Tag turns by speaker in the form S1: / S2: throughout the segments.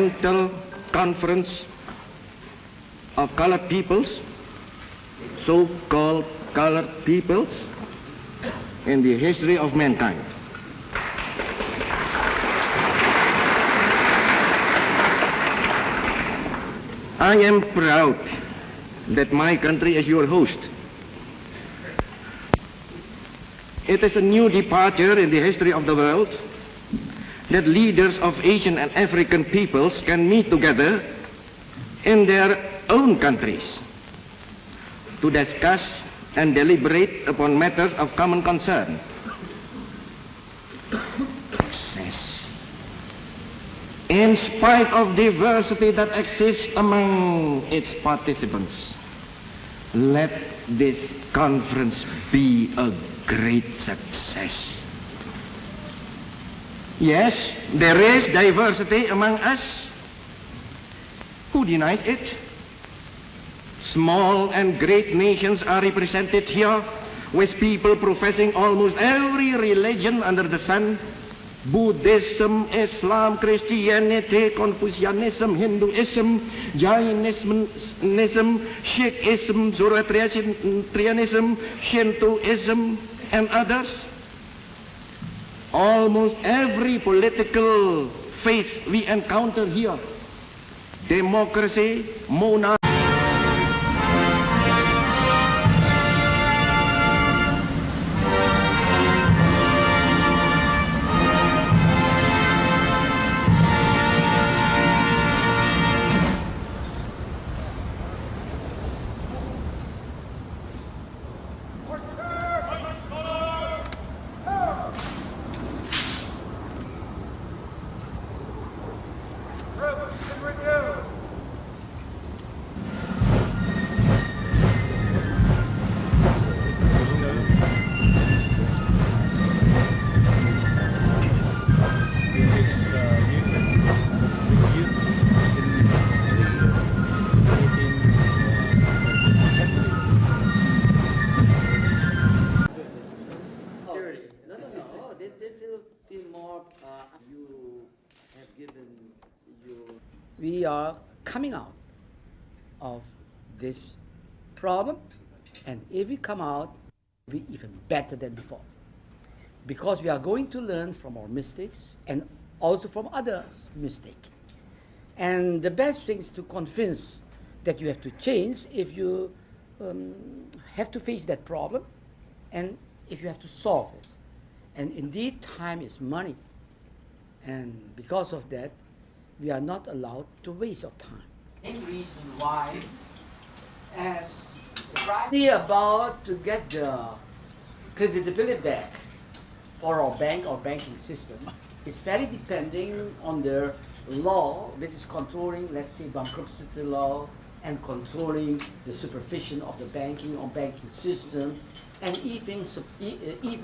S1: Continental Conference of Colored Peoples, so-called colored peoples, in the history of mankind. I am proud that my country is your host. It is a new departure in the history of the world that leaders of Asian and African peoples can meet together in their own countries to discuss and deliberate upon matters of common concern. In spite of diversity that exists among its participants, let this conference be a great success. Yes, there is diversity among us. Who denies it? Small and great nations are represented here, with people professing almost every religion under the sun: Buddhism, Islam, Christianity, Confucianism, Hinduism, Jainism, Sikhism, Zoroastrianism, Shintoism, and others. Almost every political faith we encounter here: democracy, monarchy.
S2: We are coming out of this problem, and if we come out, we'll be even better than before. Because we are going to learn from our mistakes and also from others' mistakes. And the best thing is to convince that you have to change if you have to face that problem and if you have to solve it. And indeed, time is money. And because of that, we are not allowed to waste our time. Any reason why, as we are about to get the credibility back for our bank, our banking system, is very depending on the law which is controlling, let's say, bankruptcy law, and controlling the supervision of the banking or banking system, and even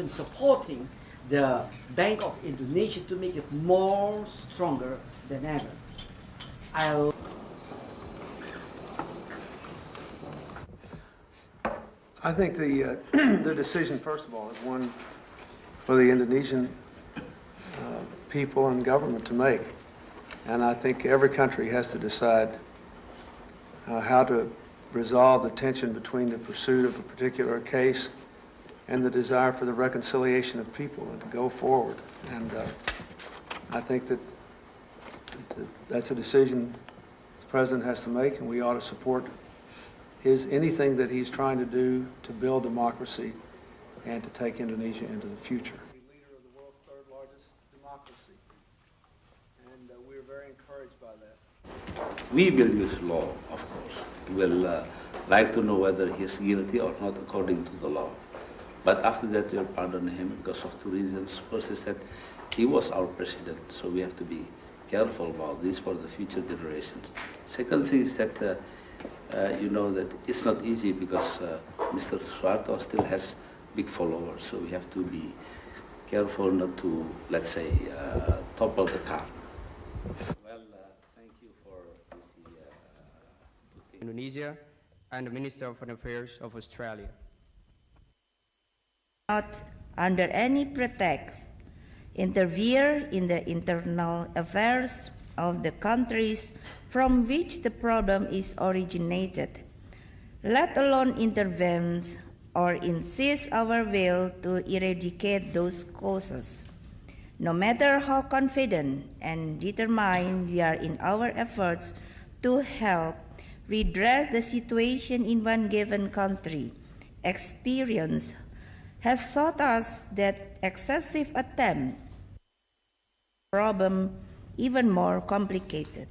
S2: supporting the Bank of Indonesia to make it more stronger than ever.
S3: I think the decision, first of all, is one for the Indonesian people and government to make. And I think every country has to decide how to resolve the tension between the pursuit of a particular case and the desire for the reconciliation of people and to go forward. And I think that that's a decision the President has to make, and we ought to support anything that he's trying to do to build democracy and to take Indonesia into the future. Leader of the world's third largest democracy, and we're very encouraged by that.
S4: We will use law, of course. We will like to know whether he is guilty or not according to the law. But after that, we'll pardon him because of two reasons. First is that he was our president, so we have to be careful about this for the future generations. Second thing is that you know that it's not easy because Mr. Suharto still has big followers, so we have to be careful not to, let's say, topple the car. Well, thank you for this.
S5: Indonesia and the Minister of Foreign Affairs of Australia.
S6: Not under any pretext interfere in the internal affairs of the countries from which the problem is originated, let alone intervene or insist our will to eradicate those causes. No matter how confident and determined we are in our efforts to help redress the situation in one given country, experience has taught us that excessive attempt problem even more complicated.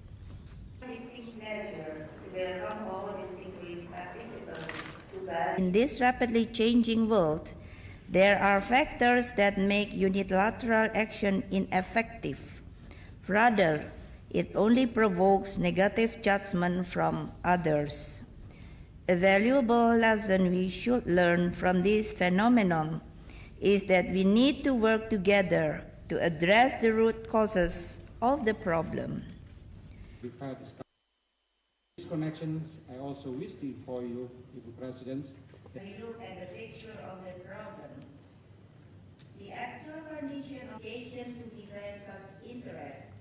S6: In this rapidly changing world, there are factors that make unilateral action ineffective. Rather, it only provokes negative judgment from others. A valuable lesson we should learn from this phenomenon is that we need to work together to address the root causes of the problem.
S7: These connections, I also wish to inform you, President.
S6: We look at the picture of the problem. The actual condition of education to defend such interests,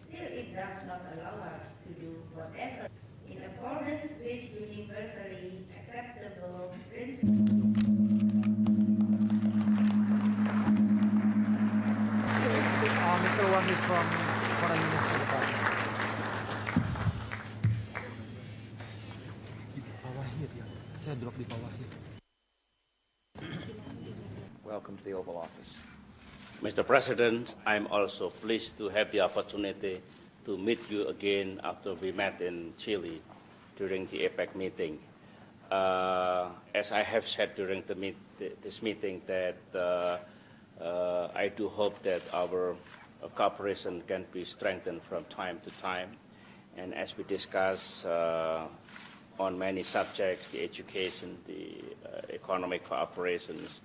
S6: still it does not allow us to do whatever in accordance with universally acceptable principles.
S8: Mr. Wahid from Foreign Ministry Department. Saya drop di bawah.
S9: Welcome to the Oval Office.
S10: Mr. President, I'm also pleased to have the opportunity to meet you again after we met in Chile during the APEC meeting. As I have said during this meeting, that I do hope that our cooperation can be strengthened from time to time. And as we discuss on many subjects, the education, the economic cooperations,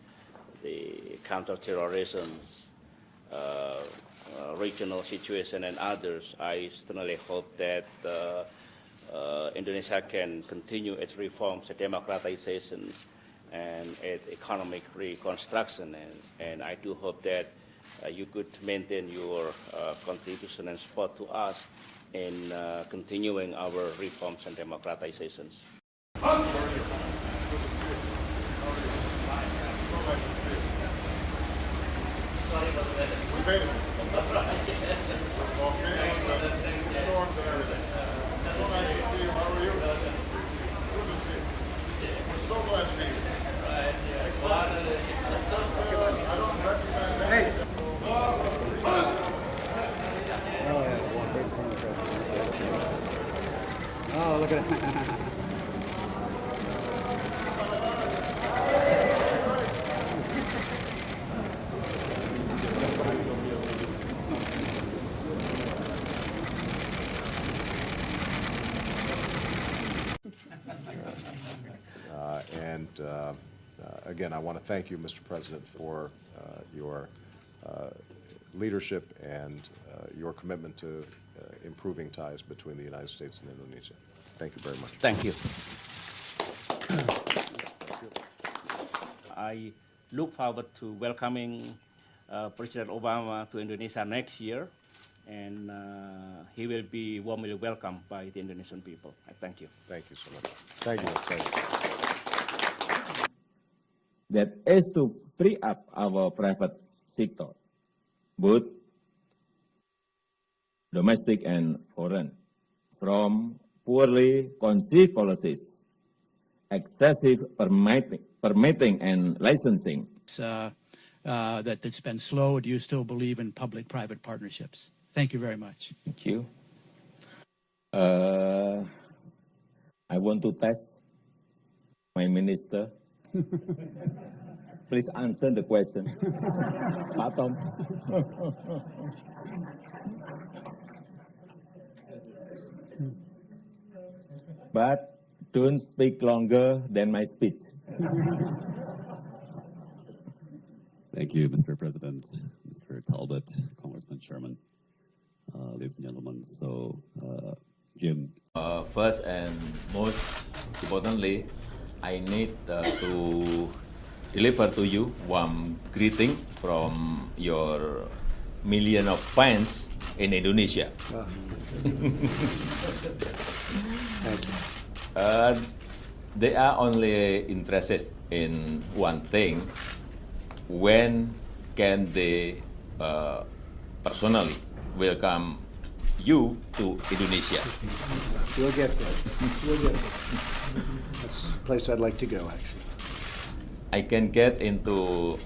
S10: the counterterrorism, regional situation and others, I certainly hope that Indonesia can continue its reforms, its democratizations, and its economic reconstruction. And I do hope that you could maintain your contribution and support to us in continuing our reforms and democratizations.
S11: We made it. Storms and everything. So nice to see you. How are you? Good to see you. We're so glad to be here. Except I don't recognize any.
S7: Oh, look at that.
S12: Again, I want to thank you, Mr. President, for your leadership and your commitment to improving ties between the United States and Indonesia. Thank you very much.
S10: Thank you. I look forward to welcoming President Obama to Indonesia next year, and he will be warmly welcomed by the Indonesian people. I thank you.
S12: Thank you so much. Thank you.
S13: That is to free up our private sector, both domestic and foreign, from poorly conceived policies, excessive permitting and licensing.
S14: That's been slow. Do you still believe in public-private partnerships? Thank you very much.
S13: Thank you. I want to test my minister. Please answer the question. Pak Tom. But don't speak longer than my speech.
S15: Thank you, Mr. President, Mr. Talbot, Congressman Sherman, ladies and gentlemen. So, Jim.
S16: First and most importantly, I need to deliver to you warm greeting from your million of fans in Indonesia.
S3: Wow. Thank you.
S16: They are only interested in one thing: when can they personally welcome you to Indonesia?
S3: We'll get there. We'll get there. That's a place I'd like to go, actually.
S16: I can get into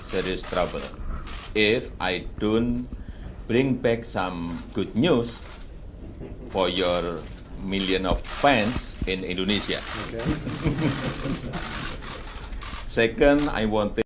S16: serious trouble if I don't bring back some good news for your million of fans in Indonesia.
S3: Okay.
S16: Second, I want